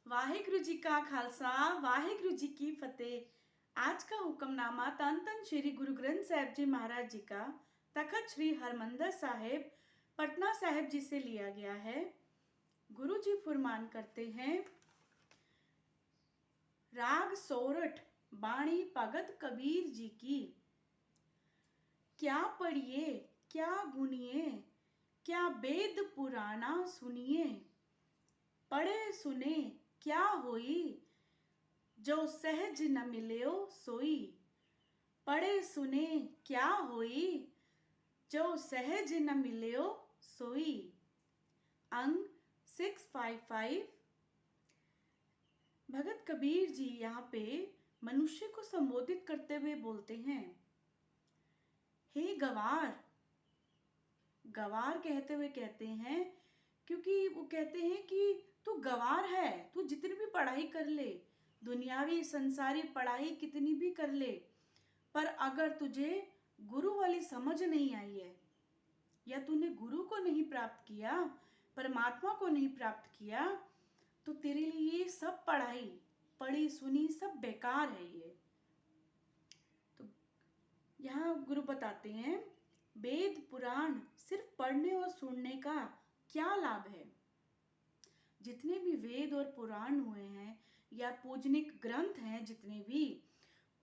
वाहिगुरु जी का खालसा वाहिगुरु जी की फतेह। आज का हुक्मनामा तन तन श्री गुरु ग्रंथ साहिब जी महाराज जी का तखत श्री हरमंदर साहिब पटना साहिब जी से लिया गया है। गुरु जी फरमान करते हैं, राग सोरठ बाणी भगत कबीर जी की। क्या पढ़िए क्या गुनिए, क्या वेद पुराना सुनिए। पढ़े सुने क्या होई, जो सहज न मिल्यो सोई। पढ़े सुने क्या होई, जो सहज न मिल्यो सोई। अंग 655। भगत कबीर जी यहाँ पे मनुष्य को संबोधित करते हुए बोलते हैं, हे गवार। गवार कहते हुए कहते हैं क्योंकि वो कहते हैं कि तू गवार है, तू जितनी भी पढ़ाई कर ले, दुनियावी संसारी पढ़ाई कितनी भी कर ले, पर अगर तुझे गुरु वाली समझ नहीं आई है या तूने गुरु को नहीं प्राप्त किया, परमात्मा को नहीं प्राप्त किया, तो तेरे लिए ये सब पढ़ाई पढ़ी सुनी सब बेकार है। ये तो यहाँ गुरु बताते हैं, वेद पुराण सिर्फ पढ़ने और सुनने का क्या लाभ है। जितने भी वेद और पुराण हुए हैं या पूजनिक ग्रंथ हैं जितने भी,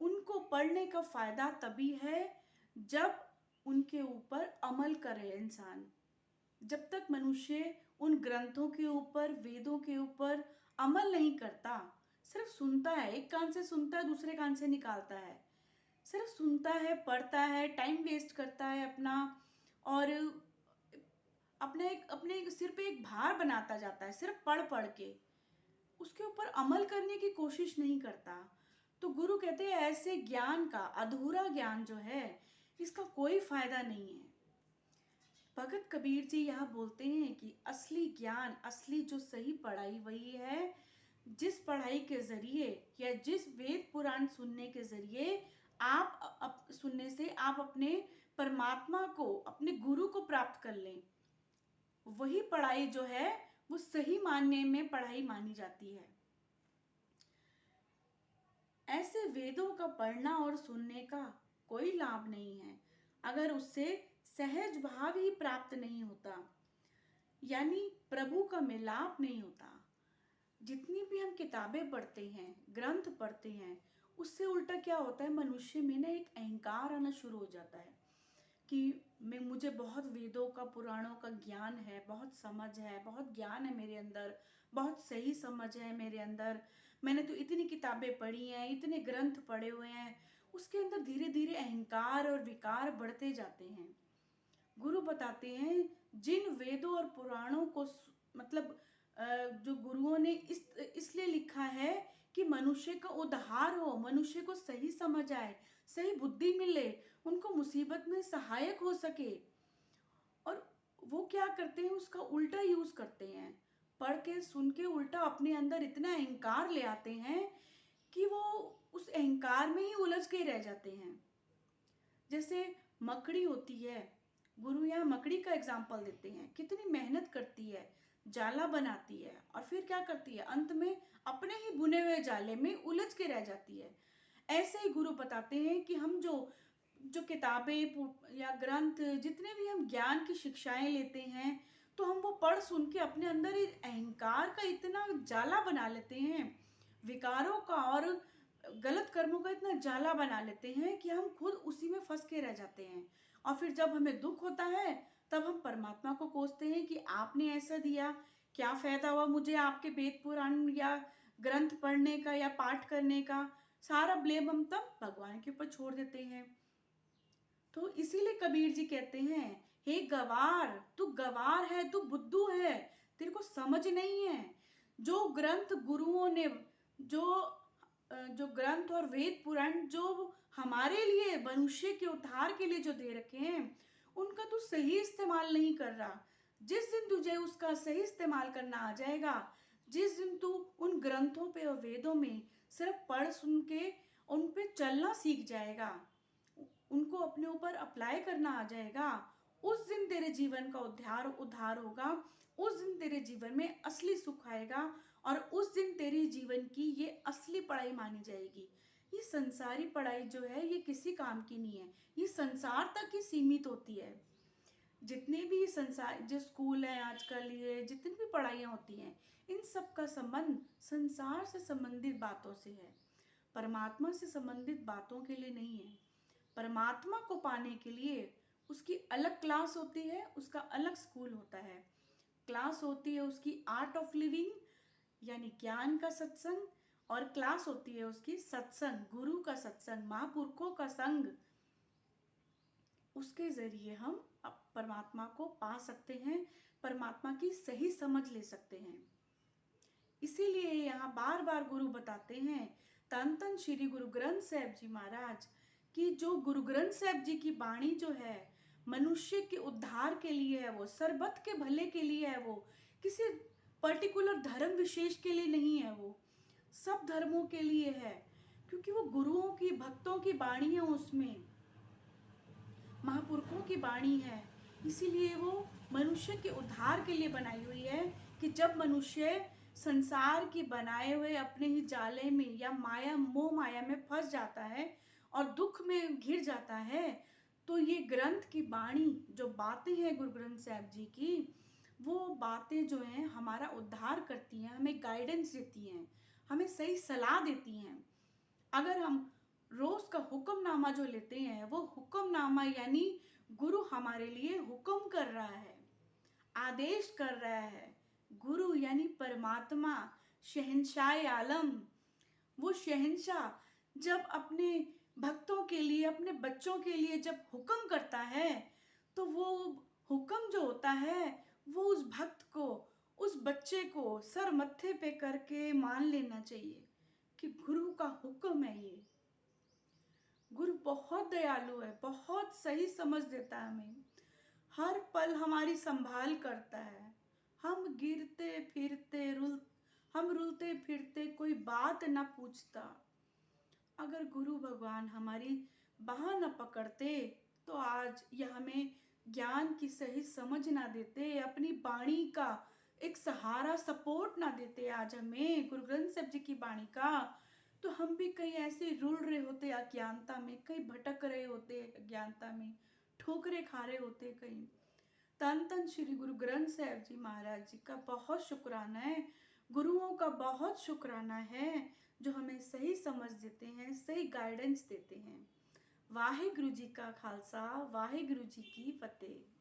उनको पढ़ने का फायदा तभी है जब उनके ऊपर अमल करे इंसान। जब तक मनुष्य उन ग्रंथों के ऊपर वेदों के ऊपर अमल नहीं करता, सिर्फ सुनता है, एक कान से सुनता है दूसरे कान से निकालता है, सिर्फ सुनता है पढ़ता है, टाइम वेस्ट करता है अपना, और अपने सिर पे एक भार बनाता जाता है सिर्फ पढ़ पढ़ के, उसके ऊपर अमल करने की कोशिश नहीं करता, तो गुरु कहते हैं ऐसे ज्ञान का, अधूरा ज्ञान जो है, इसका कोई फायदा नहीं है। भगत कबीर जी यहाँ बोलते हैं कि असली ज्ञान, असली जो सही पढ़ाई वही है जिस पढ़ाई के जरिए या जिस वेद पुराण सुनने के जरिए आप सुनने से आप अपने परमात्मा को, अपने गुरु को प्राप्त कर लें। वही पढ़ाई जो है वो सही मानने में पढ़ाई मानी जाती है। ऐसे वेदों का पढ़ना और सुनने का कोई लाभ नहीं है अगर उससे सहज भाव ही प्राप्त नहीं होता, यानी प्रभु का मिलाप नहीं होता। जितनी भी हम किताबें पढ़ते हैं, ग्रंथ पढ़ते हैं, उससे उल्टा क्या होता है, मनुष्य में ना एक अहंकार आना शुरू हो जाता है कि मुझे बहुत वेदों का पुराणों का ज्ञान है, बहुत समझ है, बहुत ज्ञान है मेरे अंदर, बहुत सही समझ है मेरे अंदर, मैंने तो इतनी किताबें पढ़ी हैं, इतने ग्रंथ पढ़े हुए हैं। उसके अंदर धीरे धीरे अहंकार और विकार बढ़ते जाते हैं। गुरु बताते हैं, जिन वेदों और पुराणों को मतलब जो गुरुओं ने इसलिए लिखा है कि मनुष्य का उद्धार हो, मनुष्य को सही समझ आए, सही बुद्धि मिले, उनको मुसीबत में सहायक हो सके। और वो क्या करते हैं, उसका उल्टा यूज करते हैं, पढ़ के सुन के उल्टा अपने अंदर इतना अहंकार ले आते हैं कि वो उस अहंकार में ही उलझ के रह जाते हैं। जैसे मकड़ी होती है, गुरु यहाँ मकड़ी का एग्जाम्पल देते हैं, कितनी मेहनत करती है, जाला बनाती है और फिर क्या करती है, अंत में अपने ही बुने हुए जाले में उलझ के रह जाती है। ऐसे ही गुरु बताते हैं कि हम जो जो किताबें या ग्रंथ, जितने भी हम ज्ञान की शिक्षाएं लेते हैं, तो हम वो पढ़ सुन के अपने अंदर ही अहंकार का इतना जाला बना लेते हैं, विकारों का और गलत कर्मों का इतना जाला बना लेते हैं कि हम खुद उसी में फंस के रह जाते हैं। और फिर जब हमें दुख होता है तब हम परमात्मा को कोसते हैं कि आपने ऐसा दिया, क्या फायदा हुआ मुझे आपके वेद पुराण या ग्रंथ पढ़ने का या पाठ करने का। सारा ब्लेम हम तब भगवान के ऊपर छोड़ देते हैं। तो इसीलिए कबीर जी कहते हैं, हे गवार, तू गवार है, तू बुद्धू है, तेरे को समझ नहीं है। जो ग्रंथ गुरुओं ने, जो ग्रंथ और वेद पुराण जो हमारे लिए, मनुष्य के उद्धार के लिए जो दे रखे हैं, उनका तू सही इस्तेमाल नहीं कर रहा। जिस दिन तुझे उसका सही इस्तेमाल करना आ जाएगा, जिस दिन तू उन ग्रंथों पे और वेदों में सिर्फ पढ़ सुन के उन पे चलना सीख जाएगा, उनको अपने ऊपर अप्लाई करना आ जाएगा, उस दिन तेरे जीवन का उद्धार होगा, उस दिन तेरे जीवन में असली सुख आएगा और उस दिन तेरी जीवन की ये असली पढ़ाई मानी जाएगी। ये संसारी पढ़ाई जो है ये किसी काम की नहीं है, ये संसार तक ही सीमित होती है। जितने भी संसार जो स्कूल है आजकल, ये जितनी भी पढ़ाइयाँ होती हैं, इन सब का संबंध संसार से संबंधित बातों से है, परमात्मा से संबंधित बातों के लिए नहीं है। परमात्मा को पाने के लिए उसकी अलग क्लास होती है, उसका अलग स्कूल होता है। क्लास होती है उसकी आर्ट ऑफ लिविंग यानी ज्ञान का सत्संग, और क्लास होती है उसकी सत्संग, गुरु का सत्संग, महापुरुषों का संग। उसके जरिए हम परमात्मा को पा सकते हैं, परमात्मा की सही समझ ले सकते हैं। इसीलिए यहाँ बार बार गुरु बताते हैं, तन तन श्री गुरु ग्रंथ साहिब जी महाराज की जो गुरु ग्रंथ साहिब जी की वाणी जो है मनुष्य के उद्धार के लिए है, वो सरबत के भले के लिए है, वो किसी पर्टिकुलर धर्म विशेष के लिए नहीं है, वो सब धर्मों के लिए है, क्योंकि वो गुरुओं की भक्तों की वाणी है, उसमें महापुरुषों की वाणी है। इसीलिए वो मनुष्य के उद्धार के लिए बनाई हुई है कि जब मनुष्य संसार की बनाए हुए अपने ही जाले में या माया मोह माया में फंस जाता है और दुख में घिर जाता है, तो ये ग्रंथ की वाणी जो बातें हैं गुरु ग्रंथ साहिब जी की, वो बातें जो हैं हमारा उद्धार करती हैं, हमें गाइडेंस देती हैं, हमें सही सलाह देती हैं। अगर हम रोज का हुक्मनामा जो लेते हैं, वो हुक्मनामा यानी गुरु हमारे लिए हुक्म कर रहा है, आदेश कर रहा है। गुरु यानी परमात्मा, शहंशाह आलम। वो शहंशाह जब अपने भक्तों के लिए, अपने बच्चों के लिए जब हुक्म करता है, तो वो हुक्म जो होता है वो उस भक्त को, उस बच्चे को सर मत्थे पे करके मान लेना चाहिए कि गुरु का हुक्म है ये। गुरु बहुत दयालु है, बहुत सही समझ देता है हमें, हर पल हमारी संभाल करता है। हम गिरते फिरते हम रुलते फिरते कोई बात ना पूछता। अगर गुरु भगवान हमारी बाह न पकड़ते तो आज यह हमें ज्ञान की सही समझ ना देते, अपनी वाणी का एक सहारा सपोर्ट ना देते आज हमें गुरु ग्रंथ साहिब जी की वाणी का, तो हम भी कहीं ऐसे रुल रहे होते अज्ञानता में, कहीं भटक रहे होते अज्ञानता में, ठोकरे खा रहे होते कहीं। तन तन श्री गुरु ग्रंथ साहिब जी महाराज जी का बहुत शुक्राना है, गुरुओं का बहुत शुक्राना है जो हमें सही समझ देते हैं, सही गाइडेंस देते हैं। वाहे गुरु जी का खालसा, वाहे गुरु जी की फतेह।